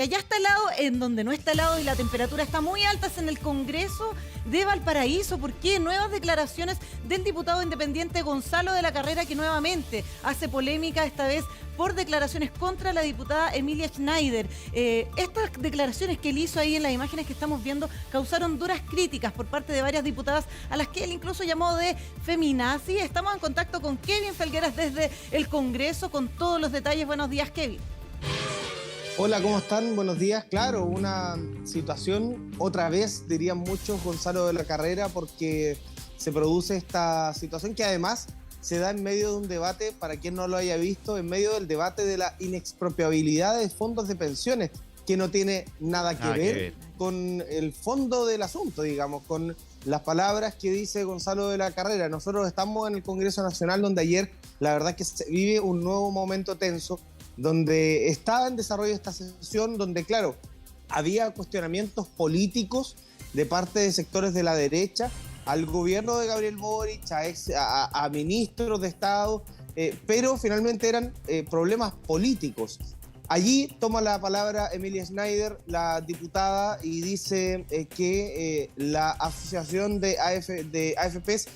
Allá está helado, en donde no está helado y la temperatura está muy alta es en el Congreso de Valparaíso. ¿Por qué? Nuevas declaraciones del diputado independiente Gonzalo de la Carrera, que nuevamente hace polémica, esta vez por declaraciones contra la diputada Emilia Schneider. Estas declaraciones que él hizo ahí en las imágenes que estamos viendo causaron duras críticas por parte de varias diputadas, a las que él incluso llamó de feminazi. Estamos en contacto con Kevin Felgueras desde el Congreso con todos los detalles. Buenos días, Kevin. Hola, ¿cómo están? Buenos días. Claro, una situación, otra vez dirían muchos, Gonzalo de la Carrera, porque se produce esta situación que además se da en medio de un debate, para quien no lo haya visto, en medio del debate de la inexpropiabilidad de fondos de pensiones, que no tiene nada que ver con el fondo del asunto, digamos, con las palabras que dice Gonzalo de la Carrera. Nosotros estamos en el Congreso Nacional, donde ayer la verdad que se vive un nuevo momento tenso, donde estaba en desarrollo esta sesión, donde, claro, había cuestionamientos políticos de parte de sectores de la derecha al gobierno de Gabriel Boric, a ministros de Estado, pero finalmente eran problemas políticos. Allí toma la palabra Emilia Schneider, la diputada, y dice que la asociación de AFPs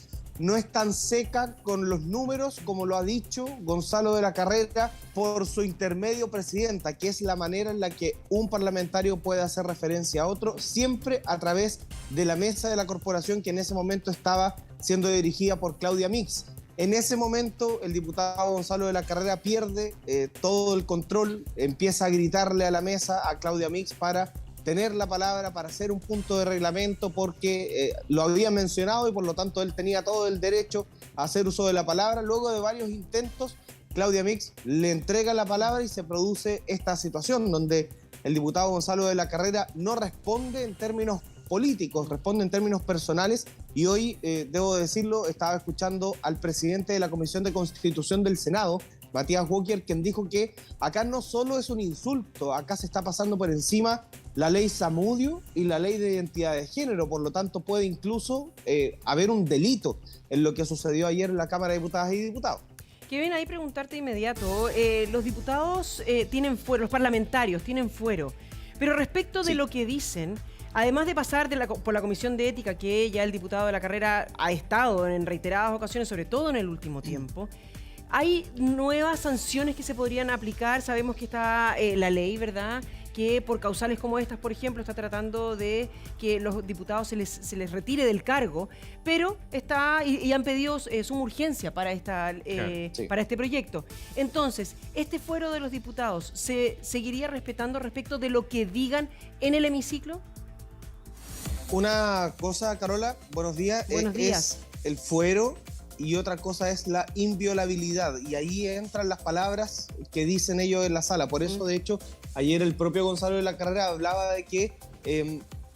no es tan seca con los números como lo ha dicho Gonzalo de la Carrera por su intermedio presidenta, que es la manera en la que un parlamentario puede hacer referencia a otro, siempre a través de la mesa de la corporación, que en ese momento estaba siendo dirigida por Claudia Mix. En ese momento el diputado Gonzalo de la Carrera pierde todo el control, empieza a gritarle a la mesa a Claudia Mix para tener la palabra, para hacer un punto de reglamento, porque lo había mencionado y por lo tanto él tenía todo el derecho a hacer uso de la palabra. Luego de varios intentos, Claudia Mix le entrega la palabra y se produce esta situación donde el diputado Gonzalo de la Carrera no responde en términos políticos, responde en términos personales. Y hoy, debo decirlo, estaba escuchando al presidente de la Comisión de Constitución del Senado, Matías Walker, quien dijo que acá no solo es un insulto, acá se está pasando por encima la ley Zamudio y la ley de identidad de género, por lo tanto puede incluso haber un delito en lo que sucedió ayer en la Cámara de Diputadas y Diputados. Kevin, ahí preguntarte de inmediato, los diputados tienen fuero, los parlamentarios tienen fuero, pero respecto de lo que dicen, además de pasar por la Comisión de Ética, que ya el diputado de la Carrera ha estado en reiteradas ocasiones, sobre todo en el último tiempo, ¿hay nuevas sanciones que se podrían aplicar? Sabemos que está la ley, ¿verdad?, que por causales como estas, por ejemplo, está tratando de que los diputados se les retire del cargo, pero y han pedido suma urgencia para, para este proyecto. Entonces, ¿este fuero de los diputados se seguiría respetando respecto de lo que digan en el hemiciclo? Una cosa, Carola, buenos días. Buenos días. Es el fuero y otra cosa es la inviolabilidad. Y ahí entran las palabras que dicen ellos en la sala. Por eso, de hecho, ayer el propio Gonzalo de la Carrera hablaba de que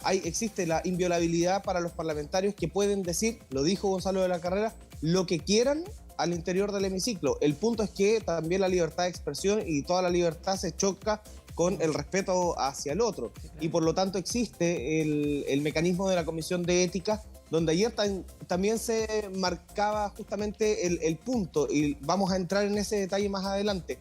existe la inviolabilidad para los parlamentarios, que pueden decir, lo dijo Gonzalo de la Carrera, lo que quieran al interior del hemiciclo. El punto es que también la libertad de expresión y toda la libertad se choca con el respeto hacia el otro. Y por lo tanto existe el mecanismo de la Comisión de Ética, donde ayer también se marcaba justamente el punto, y vamos a entrar en ese detalle más adelante.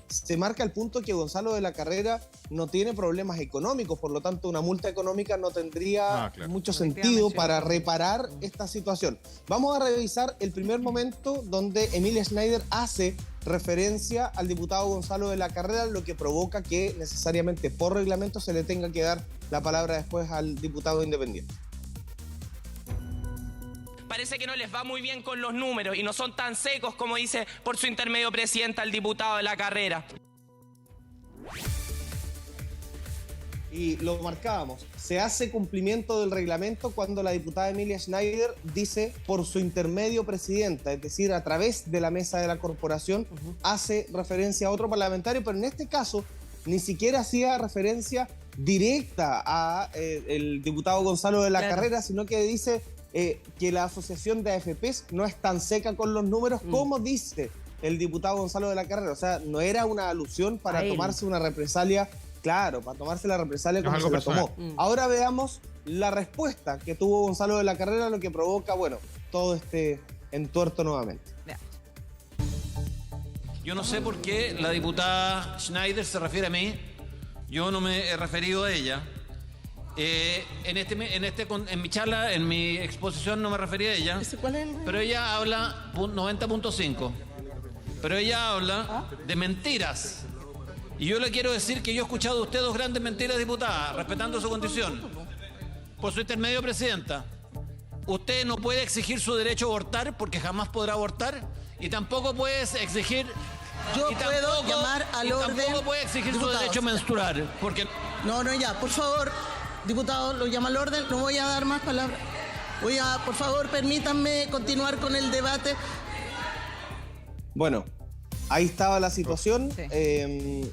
Se marca el punto que Gonzalo de la Carrera no tiene problemas económicos, por lo tanto una multa económica no tendría mucho sentido para reparar esta situación. Vamos a revisar el primer momento donde Emilia Schneider hace referencia al diputado Gonzalo de la Carrera, lo que provoca que necesariamente por reglamento se le tenga que dar la palabra después al diputado independiente. Parece que no les va muy bien con los números y no son tan secos como dice por su intermedio presidenta el diputado de la Carrera. Y lo marcábamos, se hace cumplimiento del reglamento cuando la diputada Emilia Schneider dice por su intermedio presidenta, es decir, a través de la mesa de la corporación, hace referencia a otro parlamentario, pero en este caso ni siquiera hacía referencia directa a el diputado Gonzalo de la Carrera, sino que dice que la asociación de AFPs no es tan seca con los números como dice el diputado Gonzalo de la Carrera. O sea, no era una alusión para tomarse una represalia, claro, para tomarse la represalia como se la tomó. Ahora veamos la respuesta que tuvo Gonzalo de la Carrera, lo que provoca, bueno, todo este entuerto nuevamente. Yo no sé por qué la diputada Schneider se refiere a mí Yo no me he referido a ella. En mi charla, en mi exposición no me referí a ella. ¿Cuál es pero ella habla 90.5. Pero ella habla de mentiras. Y yo le quiero decir que yo he escuchado de usted 2 grandes mentiras, diputada, respetando su condición. Por su intermedio, presidenta. Usted no puede exigir su derecho a abortar porque jamás podrá abortar. Y tampoco puede exigir... Yo puedo llamar al orden... Tampoco puede exigir su derecho a menstruar. Porque... No, ya, por favor, diputado, lo llama al orden. No voy a dar más palabras. Por favor, permítanme continuar con el debate. Bueno, ahí estaba la situación. Sí.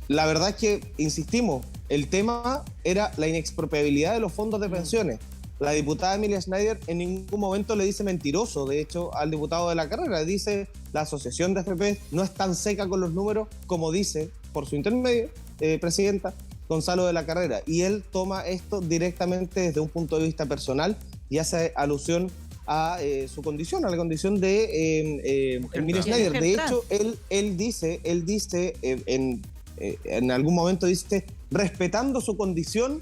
La verdad es que, insistimos, el tema era la inexpropiabilidad de los fondos de pensiones. La diputada Emilia Schneider en ningún momento le dice mentiroso, de hecho, al diputado de la carrera. Dice, la asociación de FP no es tan seca con los números como dice, por su intermedio, presidenta, Gonzalo de la Carrera. Y él toma esto directamente desde un punto de vista personal y hace alusión a su condición, a la condición de Emilia Schneider. De hecho, él dice en algún momento dice, respetando su condición,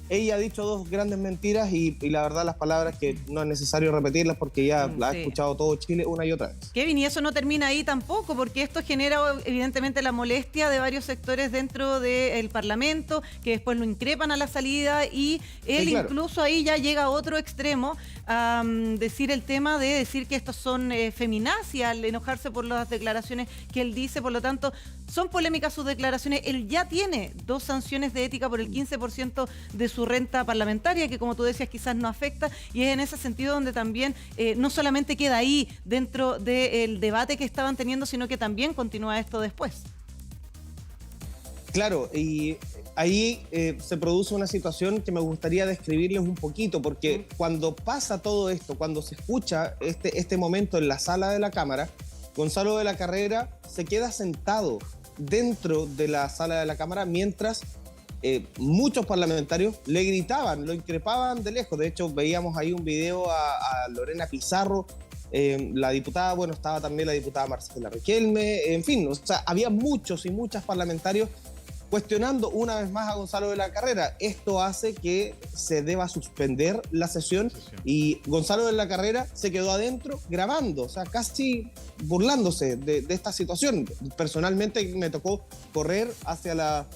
ella ha dicho 2 grandes mentiras y la verdad las palabras que no es necesario repetirlas porque ya la ha escuchado todo Chile una y otra vez. Kevin, y eso no termina ahí tampoco, porque esto genera evidentemente la molestia de varios sectores dentro del Parlamento, que después lo increpan a la salida y él incluso ahí ya llega a otro extremo a decir el tema de decir que estos son feminazis al enojarse por las declaraciones que él dice, por lo tanto son polémicas sus declaraciones. Él ya tiene 2 sanciones de ética por el 15% de su renta parlamentaria, que como tú decías quizás no afecta, y es en ese sentido donde también no solamente queda ahí dentro del debate que estaban teniendo, sino que también continúa esto después. Claro, y ahí se produce una situación que me gustaría describirles un poquito, porque cuando pasa todo esto, cuando se escucha este momento en la sala de la Cámara, Gonzalo de la Carrera se queda sentado dentro de la sala de la Cámara mientras muchos parlamentarios le gritaban, lo increpaban de lejos. De hecho, veíamos ahí un video a Lorena Pizarro, la diputada, bueno, estaba también la diputada Marcela Riquelme, en fin, o sea, había muchos y muchas parlamentarios cuestionando una vez más a Gonzalo de la Carrera. Esto hace que se deba suspender la sesión y Gonzalo de la Carrera se quedó adentro grabando, o sea, casi burlándose de esta situación. Personalmente me tocó correr hacia las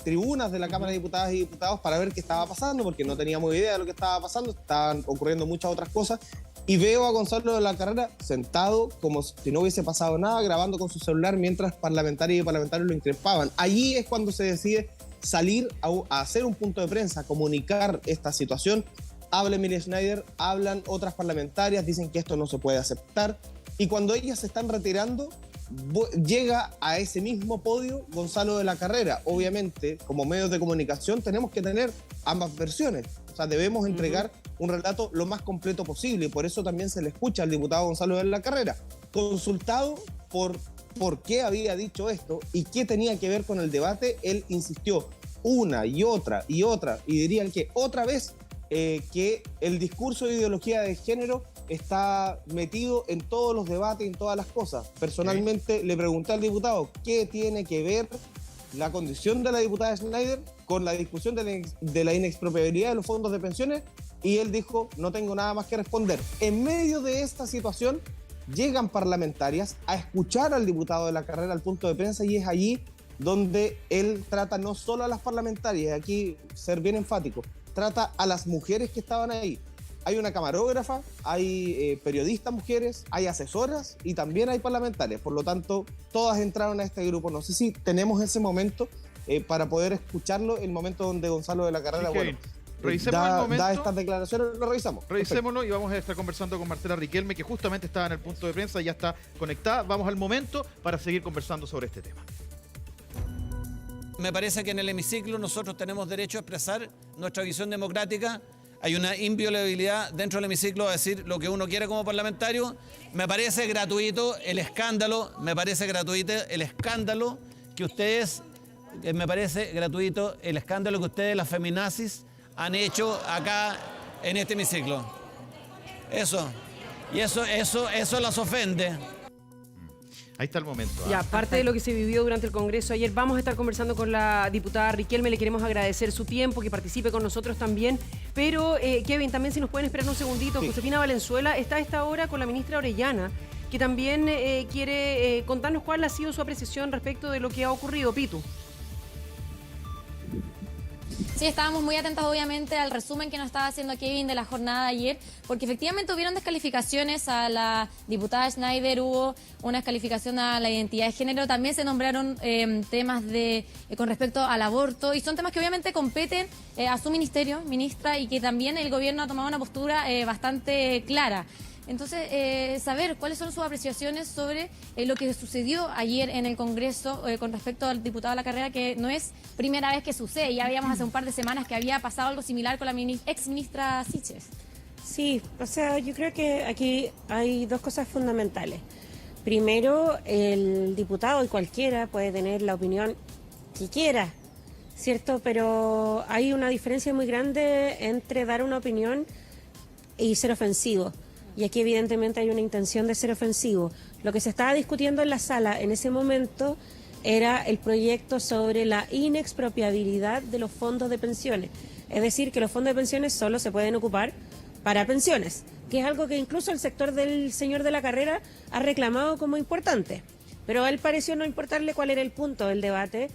tribunas de la Cámara de Diputadas y Diputados para ver qué estaba pasando, porque no teníamos idea de lo que estaba pasando, estaban ocurriendo muchas otras cosas. Y veo a Gonzalo de la Carrera sentado como si no hubiese pasado nada, grabando con su celular mientras parlamentarias y parlamentarios lo increpaban. Allí es cuando se decide salir a hacer un punto de prensa, a comunicar esta situación. Habla Emilia Schneider, hablan otras parlamentarias, dicen que esto no se puede aceptar. Y cuando ellas se están retirando, llega a ese mismo podio Gonzalo de la Carrera. Obviamente, como medios de comunicación, tenemos que tener ambas versiones. O sea, debemos entregar un relato lo más completo posible y por eso también se le escucha al diputado Gonzalo de la Carrera. Consultado por qué había dicho esto y qué tenía que ver con el debate, él insistió una y otra y dirían que otra vez que el discurso de ideología de género está metido en todos los debates, en todas las cosas. Personalmente le pregunté al diputado qué tiene que ver la condición de la diputada Schneider con la discusión de la inexpropiabilidad de los fondos de pensiones y él dijo, no tengo nada más que responder. En medio de esta situación llegan parlamentarias a escuchar al diputado de la Carrera al punto de prensa y es allí donde él trata no solo a las parlamentarias, aquí ser bien enfático, trata a las mujeres que estaban ahí. Hay una camarógrafa, hay periodistas mujeres, hay asesoras y también hay parlamentarias. Por lo tanto, todas entraron a este grupo. No sé si tenemos ese momento para poder escucharlo, el momento donde Gonzalo de la Carrera, bueno, revisemos el momento, da estas declaraciones, lo revisamos. Revisémoslo y vamos a estar conversando con Marcela Riquelme, que justamente estaba en el punto de prensa, ya está conectada. Vamos al momento para seguir conversando sobre este tema. Me parece que en el hemiciclo nosotros tenemos derecho a expresar nuestra visión democrática. Hay una inviolabilidad dentro del hemiciclo a decir lo que uno quiere como parlamentario. Me parece gratuito el escándalo, que ustedes, las feminazis, han hecho acá en este hemiciclo. Eso las ofende. Ahí está el momento. Ya, parte de lo que se vivió durante el Congreso ayer, vamos a estar conversando con la diputada Riquelme, le queremos agradecer su tiempo, que participe con nosotros también, pero Kevin, también si nos pueden esperar un segundito, sí. Josefina Valenzuela está a esta hora con la ministra Orellana, que también quiere contarnos cuál ha sido su apreciación respecto de lo que ha ocurrido. Pitu. Sí, estábamos muy atentos obviamente al resumen que nos estaba haciendo Kevin de la jornada de ayer, porque efectivamente hubieron descalificaciones a la diputada Schneider, hubo una descalificación a la identidad de género, también se nombraron temas con respecto al aborto, y son temas que obviamente competen a su ministerio, ministra, y que también el gobierno ha tomado una postura bastante clara. Entonces, saber cuáles son sus apreciaciones sobre lo que sucedió ayer en el Congreso con respecto al diputado de la carrera, que no es primera vez que sucede. Ya habíamos hace un par de semanas que había pasado algo similar con la ex ministra Siches. Sí, o sea, yo creo que aquí hay dos cosas fundamentales. Primero, el diputado y cualquiera puede tener la opinión que quiera, ¿cierto? Pero hay una diferencia muy grande entre dar una opinión y ser ofensivo. Y aquí evidentemente hay una intención de ser ofensivo. Lo que se estaba discutiendo en la sala en ese momento era el proyecto sobre la inexpropiabilidad de los fondos de pensiones. Es decir, que los fondos de pensiones solo se pueden ocupar para pensiones, que es algo que incluso el sector del señor de la carrera ha reclamado como importante. Pero a él pareció no importarle cuál era el punto del debate,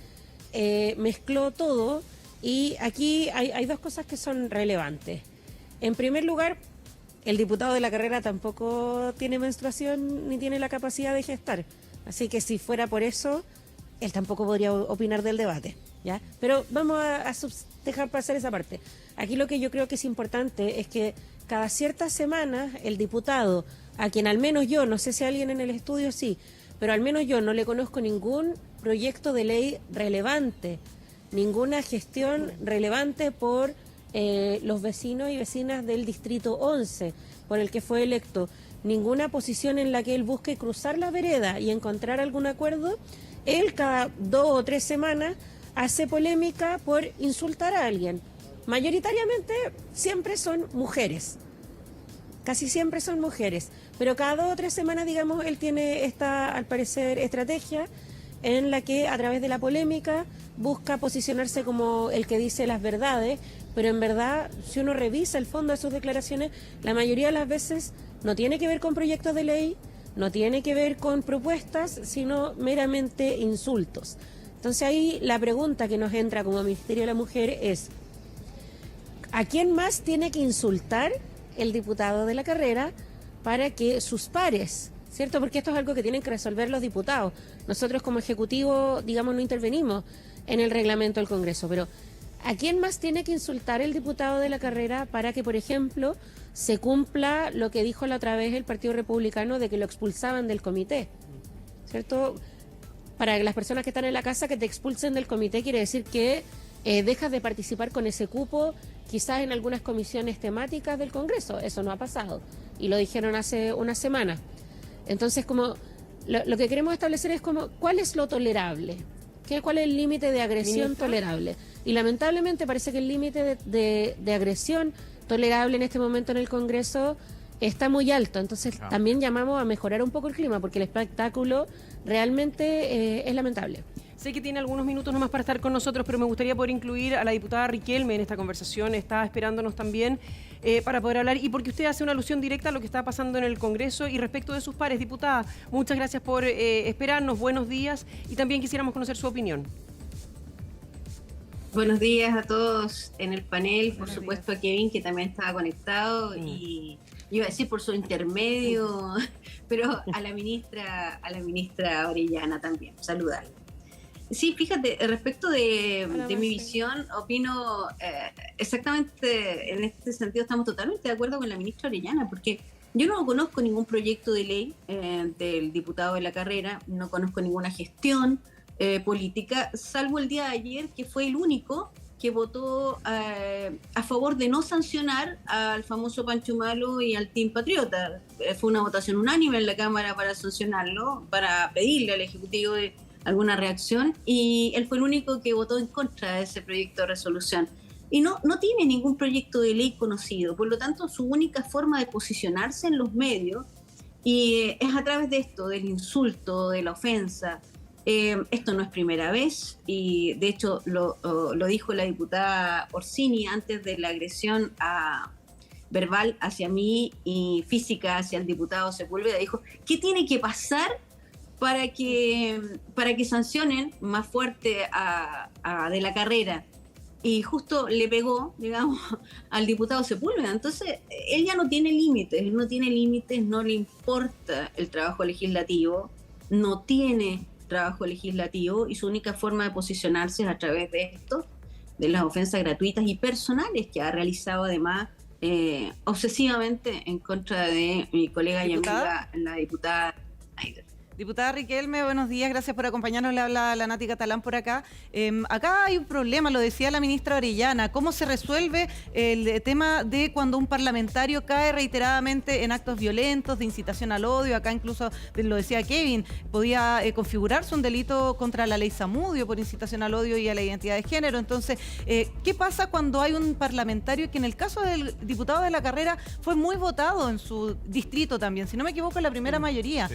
mezcló todo y aquí hay dos cosas que son relevantes. En primer lugar, el diputado de la carrera tampoco tiene menstruación ni tiene la capacidad de gestar. Así que si fuera por eso, él tampoco podría opinar del debate, ¿ya? Pero vamos a dejar pasar esa parte. Aquí lo que yo creo que es importante es que cada ciertas semanas el diputado, a quien al menos yo, no sé si alguien en el estudio sí, pero al menos yo no le conozco ningún proyecto de ley relevante, ninguna gestión relevante por los vecinos y vecinas del Distrito 11, por el que fue electo, ninguna posición en la que él busque cruzar la vereda y encontrar algún acuerdo. Él cada 2 o 3 semanas hace polémica por insultar a alguien. Mayoritariamente siempre son mujeres, casi siempre son mujeres, pero cada 2 o 3 semanas, digamos, él tiene esta, al parecer, estrategia en la que a través de la polémica busca posicionarse como el que dice las verdades, pero en verdad, si uno revisa el fondo de sus declaraciones, la mayoría de las veces no tiene que ver con proyectos de ley, no tiene que ver con propuestas, sino meramente insultos. Entonces ahí la pregunta que nos entra como Ministerio de la Mujer es, ¿a quién más tiene que insultar el diputado de la carrera para que sus pares, ¿cierto? Porque esto es algo que tienen que resolver los diputados. Nosotros como Ejecutivo, digamos, no intervenimos en el reglamento del Congreso, pero ¿a quién más tiene que insultar el diputado de la carrera para que, por ejemplo, se cumpla lo que dijo la otra vez el Partido Republicano de que lo expulsaban del comité? ¿Cierto? Para las personas que están en la casa, que te expulsen del comité quiere decir que dejas de participar con ese cupo, quizás en algunas comisiones temáticas del Congreso. Eso no ha pasado y lo dijeron hace una semana. Entonces, como lo que queremos establecer es como ¿cuál es lo tolerable? ¿Cuál es el límite de agresión tolerable? Y lamentablemente parece que el límite de agresión tolerable en este momento en el Congreso está muy alto. Entonces también llamamos a mejorar un poco el clima, porque el espectáculo realmente es lamentable. Sé que tiene algunos minutos nomás para estar con nosotros, pero me gustaría poder incluir a la diputada Riquelme en esta conversación. Está esperándonos también para poder hablar, y porque usted hace una alusión directa a lo que está pasando en el Congreso y respecto de sus pares. Diputada, muchas gracias por esperarnos, buenos días, y también quisiéramos conocer su opinión. Buenos días a todos en el panel, por supuesto a Kevin, que también estaba conectado, y iba a decir por su intermedio, pero a la ministra Orellana también, saludarla. Sí, fíjate, respecto de mi visión, opino exactamente en este sentido, estamos totalmente de acuerdo con la ministra Orellana, porque yo no conozco ningún proyecto de ley del diputado de la carrera, no conozco ninguna gestión política, salvo el día de ayer, que fue el único que votó a favor de no sancionar al famoso Pancho Malo y al Team Patriota. Fue una votación unánime en la Cámara para sancionarlo, para pedirle al Ejecutivo alguna reacción, y él fue el único que votó en contra de ese proyecto de resolución. Y no tiene ningún proyecto de ley conocido, por lo tanto su única forma de posicionarse en los medios Y es a través de esto, del insulto, de la ofensa. Esto no es primera vez, y de hecho lo dijo la diputada Orsini antes de la agresión verbal hacia mí y física hacia el diputado Sepúlveda. Dijo, ¿qué tiene que pasar para que sancionen más fuerte a De la Carrera? Y justo le pegó, digamos, al diputado Sepúlveda. Entonces, él ya no tiene límites, no le importa el trabajo legislativo, no tiene trabajo legislativo, y su única forma de posicionarse es a través de esto, de las ofensas gratuitas y personales que ha realizado además obsesivamente en contra de mi colega y amiga, la diputada Schneider. Diputada Riquelme, buenos días, gracias por acompañarnos, le habla la Nati Catalán por acá. Acá hay un problema, lo decía la ministra Orellana, ¿cómo se resuelve el tema de cuando un parlamentario cae reiteradamente en actos violentos, de incitación al odio? Acá incluso, lo decía Kevin, podía configurarse un delito contra la ley Zamudio por incitación al odio y a la identidad de género. Entonces, ¿qué pasa cuando hay un parlamentario que en el caso del diputado De la Carrera fue muy votado en su distrito también, si no me equivoco, la primera mayoría?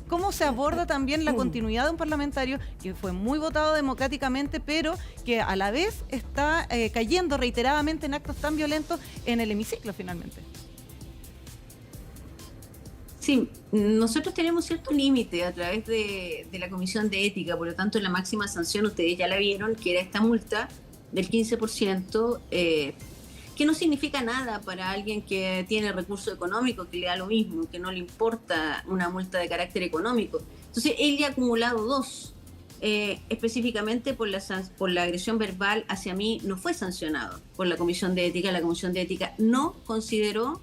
¿Cómo se aborda también la continuidad de un parlamentario que fue muy votado democráticamente, pero que a la vez está cayendo reiteradamente en actos tan violentos en el hemiciclo finalmente? Sí, nosotros tenemos cierto límite a través de la Comisión de Ética, por lo tanto la máxima sanción ustedes ya la vieron, que era esta multa del 15%, que no significa nada para alguien que tiene recursos económicos, que le da lo mismo, que no le importa una multa de carácter económico. Entonces, él ya ha acumulado 2. Específicamente por la agresión verbal hacia mí, no fue sancionado por la Comisión de Ética. La Comisión de Ética no consideró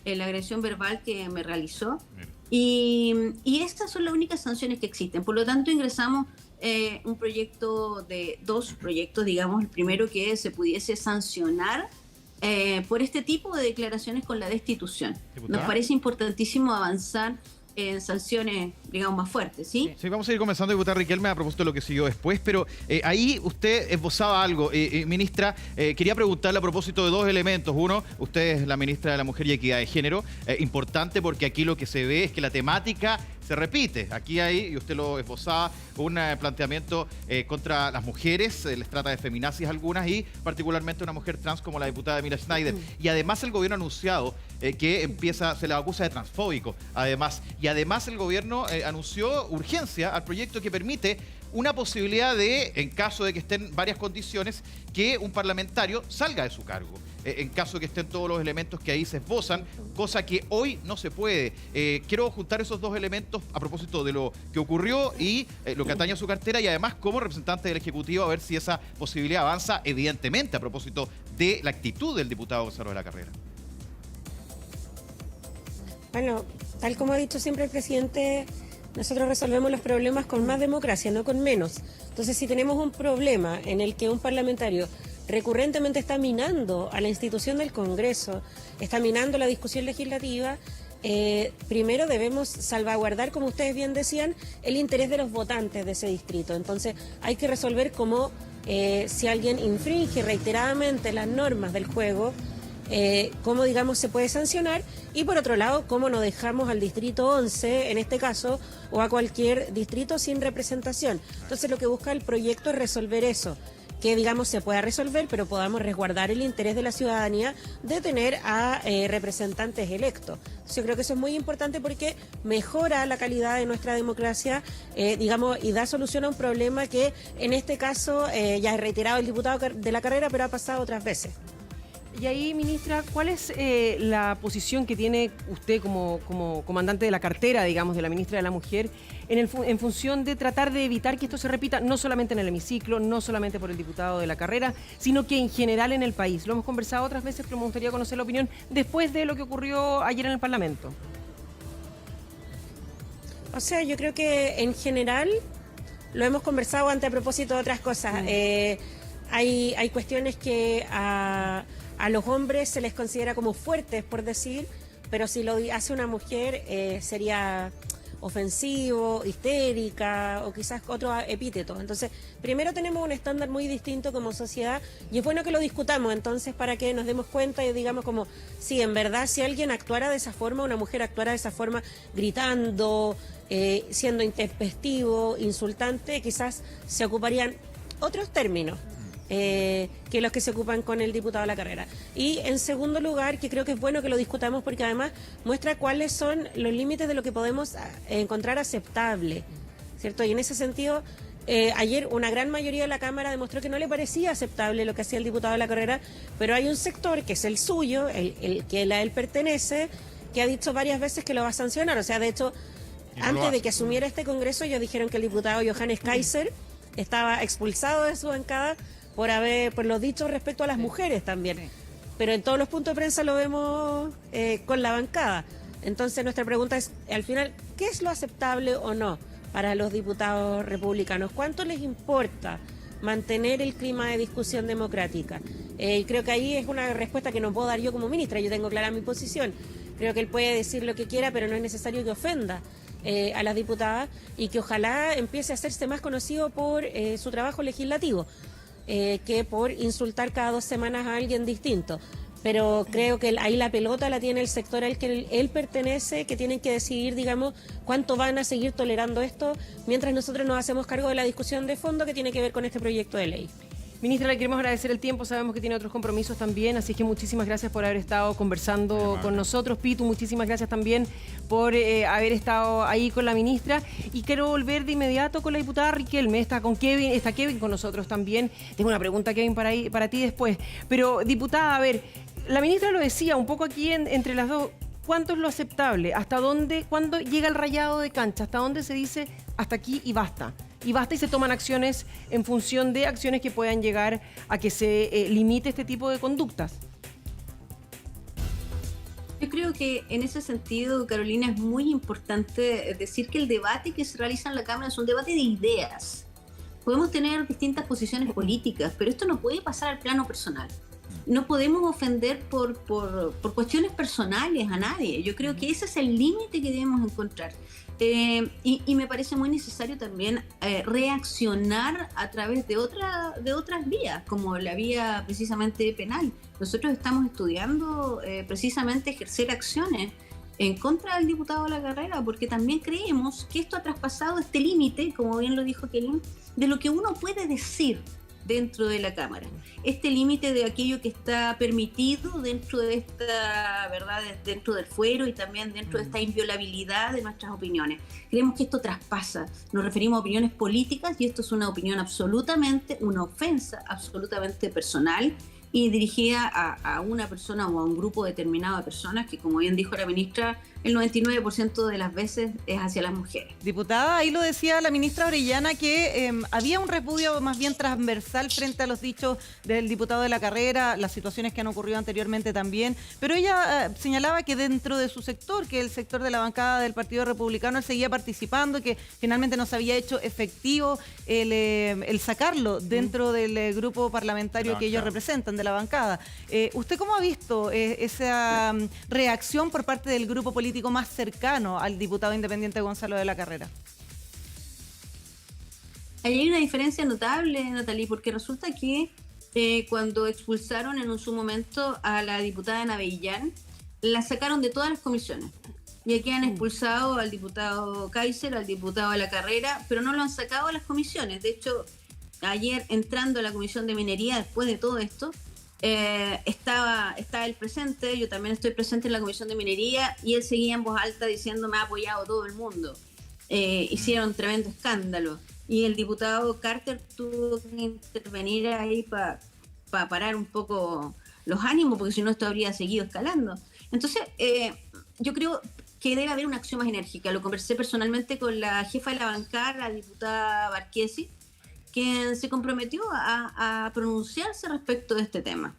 la agresión verbal que me realizó. Y estas son las únicas sanciones que existen. Por lo tanto, ingresamos un proyecto de 2 proyectos, digamos. El primero, que se pudiese sancionar por este tipo de declaraciones con la destitución. ¿Diputada? Nos parece importantísimo avanzar en sanciones, digamos, más fuertes, ¿sí? Sí, vamos a ir comenzando, diputada Riquelme, a propósito de lo que siguió después, pero ahí usted esbozaba algo, ministra. Quería preguntarle a propósito de 2 elementos. Uno, usted es la ministra de la Mujer y Equidad de Género, importante porque aquí lo que se ve es que la temática se repite. Aquí hay, y usted lo esbozaba, un planteamiento contra las mujeres, les trata de feminazis algunas, y particularmente una mujer trans como la diputada Emilia Schneider. Y además el gobierno ha anunciado que se le acusa de transfóbico, además. Y además el gobierno anunció urgencia al proyecto que permite una posibilidad de, en caso de que estén varias condiciones, que un parlamentario salga de su cargo. En caso de que estén todos los elementos que ahí se esbozan, cosa que hoy no se puede. Quiero juntar esos 2 elementos a propósito de lo que ocurrió y lo que atañe a su cartera, y además como representante del Ejecutivo a ver si esa posibilidad avanza, evidentemente a propósito de la actitud del diputado Gonzalo De la Carrera. Bueno, tal como ha dicho siempre el presidente, nosotros resolvemos los problemas con más democracia, no con menos. Entonces, si tenemos un problema en el que un parlamentario recurrentemente está minando a la institución del Congreso, está minando la discusión legislativa, primero debemos salvaguardar, como ustedes bien decían, el interés de los votantes de ese distrito. Entonces, hay que resolver cómo, si alguien infringe reiteradamente las normas del juego, cómo, digamos, se puede sancionar, y por otro lado, cómo no dejamos al distrito 11, en este caso, o a cualquier distrito sin representación. Entonces, lo que busca el proyecto es resolver eso, que, digamos, se pueda resolver, pero podamos resguardar el interés de la ciudadanía de tener a representantes electos. Entonces, yo creo que eso es muy importante porque mejora la calidad de nuestra democracia, digamos, y da solución a un problema que, en este caso, ya ha reiterado el diputado De la Carrera, pero ha pasado otras veces. Y ahí, ministra, ¿cuál es la posición que tiene usted como comandante de la cartera, digamos, de la ministra de la Mujer, en función de tratar de evitar que esto se repita, no solamente en el hemiciclo, no solamente por el diputado De la Carrera, sino que en general en el país? Lo hemos conversado otras veces, pero me gustaría conocer la opinión después de lo que ocurrió ayer en el Parlamento. O sea, yo creo que en general lo hemos conversado antes a propósito de otras cosas. Hay cuestiones que a los hombres se les considera como fuertes, por decir, pero si lo hace una mujer sería ofensivo, histérica o quizás otros epítetos. Entonces, primero tenemos un estándar muy distinto como sociedad y es bueno que lo discutamos, entonces, para que nos demos cuenta y digamos como, sí, en verdad, si alguien actuara de esa forma, una mujer actuara de esa forma, gritando, siendo intempestivo, insultante, quizás se ocuparían otros términos que los que se ocupan con el diputado de la carrera. Y en segundo lugar, que creo que es bueno que lo discutamos porque además muestra cuáles son los límites de lo que podemos encontrar aceptable, ¿cierto? Y en ese sentido, ayer una gran mayoría de la Cámara demostró que no le parecía aceptable lo que hacía el diputado de la carrera, pero hay un sector que es el suyo, el que a él pertenece, que ha dicho varias veces que lo va a sancionar. O sea, de hecho, antes de que asumiera este Congreso, ellos dijeron que el diputado Johannes Kaiser estaba expulsado de su bancada por los dichos respecto a las mujeres también. Pero en todos los puntos de prensa lo vemos con la bancada. Entonces nuestra pregunta es, al final, ¿qué es lo aceptable o no para los diputados republicanos? ¿Cuánto les importa mantener el clima de discusión democrática? Y creo que ahí es una respuesta que no puedo dar yo como ministra. Yo tengo clara mi posición. Creo que él puede decir lo que quiera, pero no es necesario que ofenda a las diputadas y que ojalá empiece a hacerse más conocido por su trabajo legislativo. Que por insultar cada 2 semanas a alguien distinto. Pero creo que ahí la pelota la tiene el sector al que él pertenece, que tienen que decidir, digamos, cuánto van a seguir tolerando esto, mientras nosotros nos hacemos cargo de la discusión de fondo que tiene que ver con este proyecto de ley. Ministra, le queremos agradecer el tiempo, sabemos que tiene otros compromisos también, así que muchísimas gracias por haber estado conversando con nosotros. Pitu, muchísimas gracias también por haber estado ahí con la ministra. Y quiero volver de inmediato con la diputada Riquelme, está Kevin con nosotros también. Tengo una pregunta, Kevin, para ti después. Pero, diputada, a ver, la ministra lo decía un poco aquí entre las dos. ¿Cuánto es lo aceptable? ¿Hasta dónde? ¿Cuándo llega el rayado de cancha? ¿Hasta dónde se dice hasta aquí y basta? Y basta y se toman acciones en función de acciones que puedan llegar a que se limite este tipo de conductas. Yo creo que en ese sentido, Carolina, es muy importante decir que el debate que se realiza en la Cámara es un debate de ideas. Podemos tener distintas posiciones políticas, pero esto no puede pasar al plano personal. No podemos ofender por cuestiones personales a nadie. Yo creo que ese es el límite que debemos encontrar. Y me parece muy necesario también reaccionar a través de otras vías, como la vía precisamente penal. Nosotros estamos estudiando precisamente ejercer acciones en contra del diputado de la carrera, porque también creemos que esto ha traspasado este límite, como bien lo dijo Kelly, de lo que uno puede decir dentro de la Cámara. Este límite de aquello que está permitido dentro de esta, ¿verdad?, dentro del fuero y también dentro de esta inviolabilidad de nuestras opiniones. Creemos que esto traspasa, nos referimos a opiniones políticas y esto es una opinión absolutamente, una ofensa absolutamente personal y dirigida a una persona o a un grupo determinado de personas que, como bien dijo la ministra, el 99% de las veces es hacia las mujeres. Diputada, ahí lo decía la ministra Orellana que había un repudio más bien transversal frente a los dichos del diputado de la carrera, las situaciones que han ocurrido anteriormente también, pero ella señalaba que dentro de su sector, que el sector de la bancada del Partido Republicano, él seguía participando y que finalmente no se había hecho efectivo el sacarlo dentro del grupo parlamentario que ellos representan, de la bancada. ¿Usted cómo ha visto esa reacción por parte del grupo político más cercano al diputado independiente Gonzalo de la Carrera? Ahí hay una diferencia notable, Natalie, porque resulta que cuando expulsaron en su momento a la diputada Navellán, la sacaron de todas las comisiones. Y aquí han expulsado al diputado Kaiser, al diputado de la carrera, pero no lo han sacado a las comisiones. De hecho, ayer entrando a la Comisión de Minería, después de todo esto, estaba él presente, yo también estoy presente en la Comisión de Minería, y él seguía en voz alta diciendo: me ha apoyado todo el mundo. Hicieron tremendo escándalo. Y el diputado Carter tuvo que intervenir ahí para parar un poco los ánimos, porque si no esto habría seguido escalando. Entonces, yo creo que debe haber una acción más enérgica. Lo conversé personalmente con la jefa de la bancada, la diputada Barquesi, quien se comprometió a pronunciarse respecto de este tema.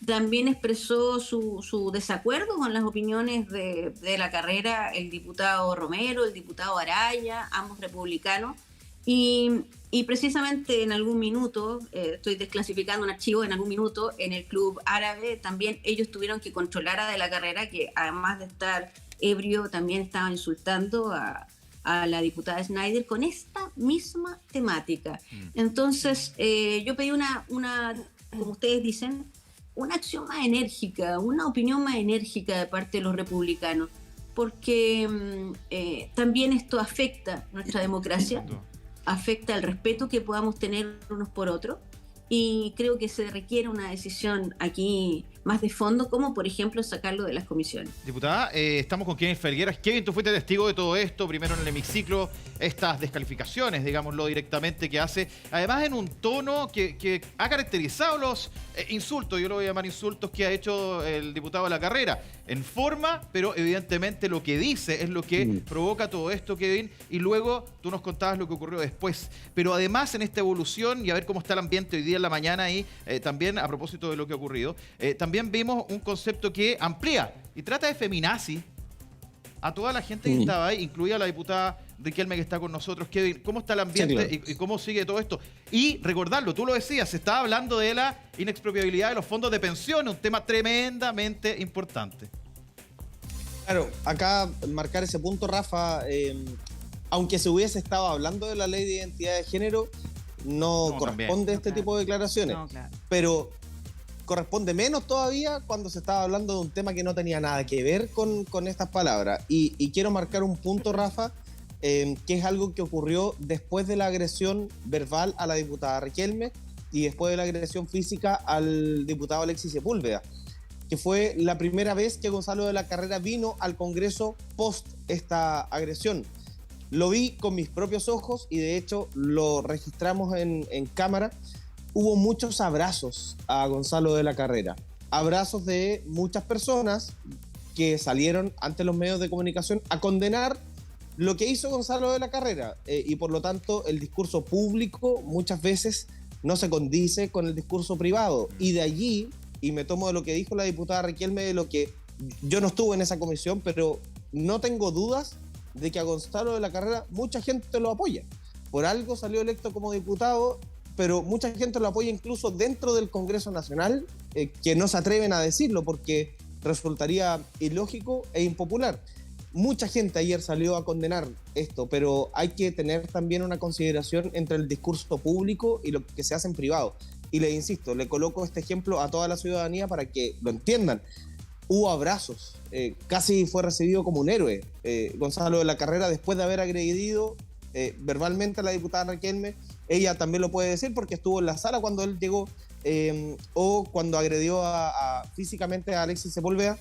También expresó su desacuerdo con las opiniones de la carrera el diputado Romero, el diputado Araya, ambos republicanos, y precisamente en algún minuto, estoy desclasificando un archivo, en algún minuto en el Club Árabe también ellos tuvieron que controlar a De la Carrera, que además de estar ebrio también estaba insultando a a la diputada Schneider con esta misma temática. Entonces, yo pedí una, como ustedes dicen, una acción más enérgica, una opinión más enérgica de parte de los republicanos, porque también esto afecta nuestra democracia, afecta el respeto que podamos tener unos por otros, y creo que se requiere una decisión aquí más de fondo, como por ejemplo sacarlo de las comisiones. Diputada, estamos con Kevin Felgueras. Kevin, tú fuiste testigo de todo esto, primero en el hemiciclo, estas descalificaciones, digámoslo directamente, que hace, además en un tono que ha caracterizado los insultos, yo lo voy a llamar insultos, que ha hecho el diputado de la carrera, en forma, pero evidentemente lo que dice es lo que provoca todo esto, Kevin, y luego tú nos contabas lo que ocurrió después. Pero además en esta evolución, y a ver cómo está el ambiente hoy día en la mañana, y también a propósito de lo que ha ocurrido, también vimos un concepto que amplía y trata de feminazi a toda la gente que estaba ahí, incluida la diputada Riquelme que está con nosotros. Kevin, ¿cómo está el ambiente? Sí, claro. y cómo sigue todo esto? Y recordarlo, tú lo decías, se estaba hablando de la inexpropiabilidad de los fondos de pensiones, un tema tremendamente importante. Claro, acá marcar ese punto, Rafa, aunque se hubiese estado hablando de la ley de identidad de género, no corresponde este tipo de declaraciones. Pero corresponde menos todavía cuando se estaba hablando de un tema que no tenía nada que ver con estas palabras. Y quiero marcar un punto, Rafa, que es algo que ocurrió después de la agresión verbal a la diputada Riquelme y después de la agresión física al diputado Alexis Sepúlveda, que fue la primera vez que Gonzalo de la Carrera vino al Congreso post esta agresión. Lo vi con mis propios ojos y de hecho lo registramos en cámara. Hubo muchos abrazos a Gonzalo de la Carrera, abrazos de muchas personas que salieron ante los medios de comunicación a condenar lo que hizo Gonzalo de la Carrera, y por lo tanto el discurso público muchas veces no se condice con el discurso privado, y de allí, y me tomo de lo que dijo la diputada Riquelme, de lo que yo no estuve en esa comisión, pero no tengo dudas de que a Gonzalo de la Carrera mucha gente lo apoya. Por algo salió electo como diputado, pero mucha gente lo apoya incluso dentro del Congreso Nacional, que no se atreven a decirlo porque resultaría ilógico e impopular. Mucha gente ayer salió a condenar esto, pero hay que tener también una consideración entre el discurso público y lo que se hace en privado. Y le insisto, le coloco este ejemplo a toda la ciudadanía para que lo entiendan. Hubo abrazos, casi fue recibido como un héroe Gonzalo de la Carrera después de haber agredido verbalmente a la diputada Riquelme. Ella también lo puede decir porque estuvo en la sala cuando él llegó, o cuando agredió físicamente a Alexis Sepúlveda,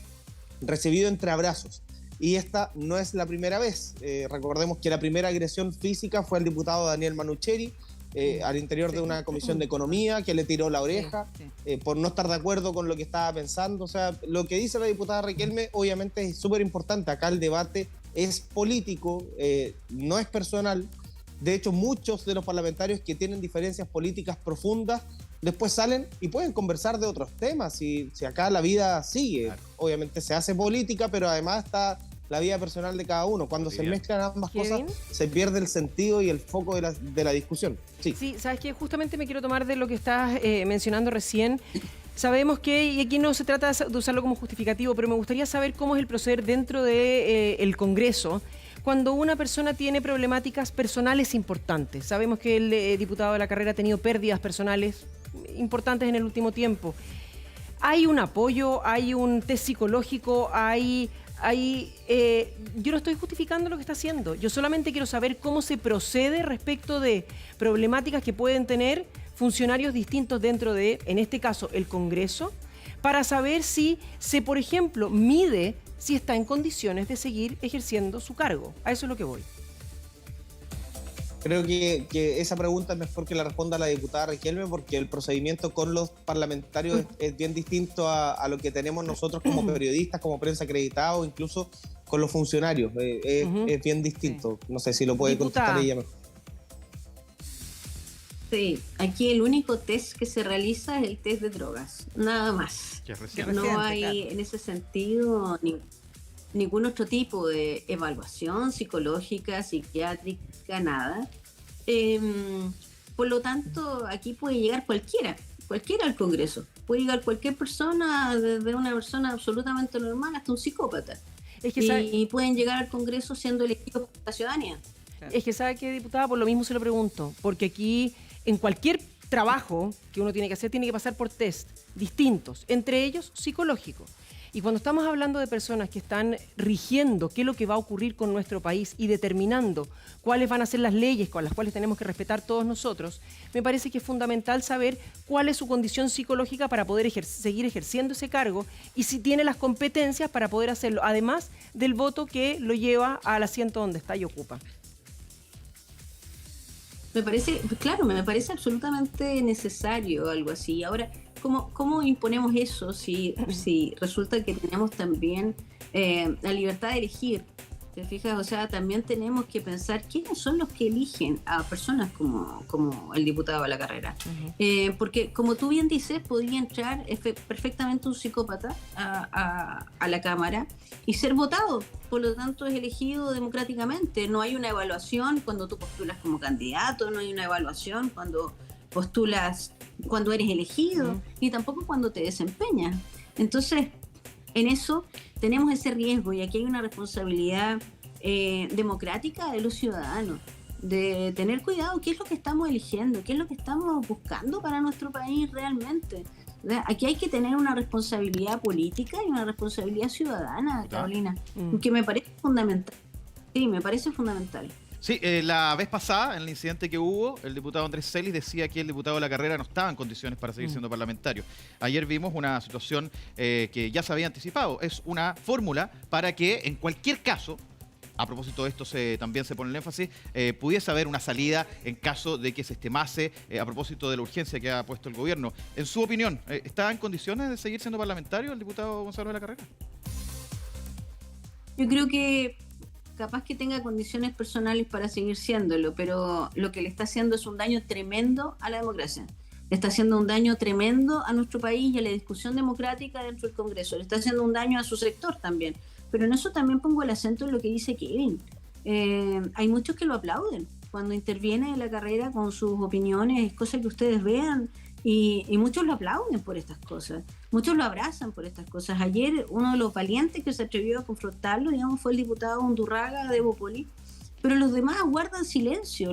recibido entre abrazos. Y esta no es la primera vez. Recordemos que la primera agresión física fue al diputado Daniel Manucheri, al interior de una comisión de economía, que le tiró la oreja por no estar de acuerdo con lo que estaba pensando. O sea, lo que dice la diputada Riquelme obviamente es súper importante. Acá el debate es político, no es personal. De hecho, muchos de los parlamentarios que tienen diferencias políticas profundas después salen y pueden conversar de otros temas. Si acá la vida sigue, claro. Obviamente se hace política, pero además está la vida personal de cada uno. Cuando se mezclan ambas cosas, se pierde el sentido y el foco de la discusión. Sí, sabes que justamente me quiero tomar de lo que estás mencionando recién. Sabemos que, y aquí no se trata de usarlo como justificativo, pero me gustaría saber cómo es el proceder dentro del Congreso cuando una persona tiene problemáticas personales importantes. Sabemos que el diputado de la Carrera ha tenido pérdidas personales importantes en el último tiempo. ¿Hay un apoyo? ¿Hay un test psicológico? Yo no estoy justificando lo que está haciendo. Yo solamente quiero saber cómo se procede respecto de problemáticas que pueden tener funcionarios distintos dentro de, en este caso, el Congreso, para saber si se, por ejemplo, mide si está en condiciones de seguir ejerciendo su cargo. A eso es lo que voy. Creo que esa pregunta es mejor que la responda la diputada Riquelme, porque el procedimiento con los parlamentarios es bien distinto a lo que tenemos nosotros como periodistas, como prensa acreditada, o incluso con los funcionarios. Es bien distinto. No sé si lo puede contestar ella mejor. Sí, aquí el único test que se realiza es el test de drogas, nada más. No hay en ese sentido ningún otro tipo de evaluación psicológica, psiquiátrica, nada. Por lo tanto, aquí puede llegar cualquiera al Congreso. Puede llegar cualquier persona, desde una persona absolutamente normal hasta un psicópata. Y pueden llegar al Congreso siendo elegidos por la ciudadanía. Claro. Es que, ¿sabe qué, diputada? Por lo mismo se lo pregunto, porque aquí, en cualquier trabajo que uno tiene que hacer, tiene que pasar por test distintos, entre ellos psicológicos. Y cuando estamos hablando de personas que están rigiendo qué es lo que va a ocurrir con nuestro país y determinando cuáles van a ser las leyes con las cuales tenemos que respetar todos nosotros, me parece que es fundamental saber cuál es su condición psicológica para poder seguir ejerciendo ese cargo y si tiene las competencias para poder hacerlo, además del voto que lo lleva al asiento donde está y ocupa. Me parece absolutamente necesario algo así. Ahora, ¿cómo imponemos eso si resulta que tenemos también la libertad de elegir? ¿Te fijas? O sea, también tenemos que pensar quiénes son los que eligen a personas como el diputado de la carrera. Porque, como tú bien dices, podría entrar perfectamente un psicópata a la Cámara y ser votado. Por lo tanto, es elegido democráticamente. No hay una evaluación cuando tú postulas como candidato, no hay una evaluación cuando postulas, cuando eres elegido, ni tampoco cuando te desempeñas. Entonces, en eso tenemos ese riesgo y aquí hay una responsabilidad democrática de los ciudadanos, de tener cuidado qué es lo que estamos eligiendo, qué es lo que estamos buscando para nuestro país realmente. Aquí hay que tener una responsabilidad política y una responsabilidad ciudadana, Carolina, que me parece fundamental. Sí, me parece fundamental. Sí, la vez pasada, en el incidente que hubo, el diputado Andrés Celis decía que el diputado de la carrera no estaba en condiciones para seguir siendo parlamentario. Ayer vimos una situación que ya se había anticipado. Es una fórmula para que en cualquier caso, a propósito de esto también se pone el énfasis, pudiese haber una salida en caso de que se estimase, a propósito de la urgencia que ha puesto el gobierno. En su opinión, ¿está en condiciones de seguir siendo parlamentario el diputado Gonzalo de la Carrera? Yo creo que capaz que tenga condiciones personales para seguir siéndolo, pero lo que le está haciendo es un daño tremendo a la democracia. Le está haciendo un daño tremendo a nuestro país y a la discusión democrática dentro del Congreso. Le está haciendo un daño a su sector también. Pero en eso también pongo el acento en lo que dice Kevin. Hay muchos que lo aplauden cuando interviene en la carrera con sus opiniones, cosas que ustedes vean, y muchos lo aplauden por estas cosas. Muchos lo abrazan por estas cosas. Ayer uno de los valientes que se atrevió a confrontarlo, digamos, fue el diputado Undurraga de Bópoli, pero los demás guardan silencio,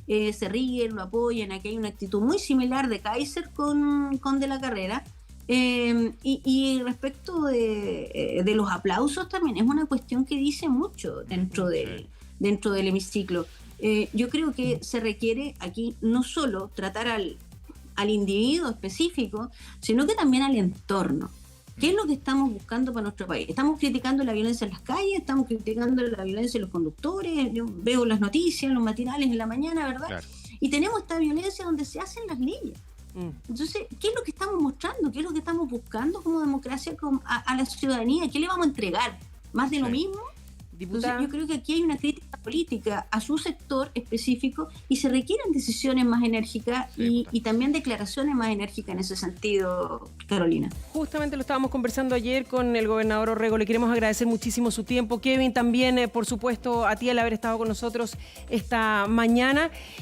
se ríen, lo apoyan. Aquí hay una actitud muy similar de Kaiser con de la Carrera. Y respecto de los aplausos también es una cuestión que dice mucho dentro del hemiciclo. Yo creo que se requiere aquí no solo tratar al individuo específico, sino que también al entorno. ¿Qué es lo que estamos buscando para nuestro país? Estamos criticando la violencia en las calles, estamos criticando la violencia en los conductores, yo veo las noticias, los matinales en la mañana, ¿verdad? Claro. Y tenemos esta violencia donde se hacen las leyes. Entonces, ¿qué es lo que estamos mostrando? ¿Qué es lo que estamos buscando como democracia a la ciudadanía? ¿Qué le vamos a entregar? ¿Más de lo mismo? Entonces, yo creo que aquí hay una crítica política a su sector específico y se requieren decisiones más enérgicas y también declaraciones más enérgicas en ese sentido, Carolina. Justamente lo estábamos conversando ayer con el gobernador Orrego. Le queremos agradecer muchísimo su tiempo. Kevin, también, por supuesto, a ti al haber estado con nosotros esta mañana.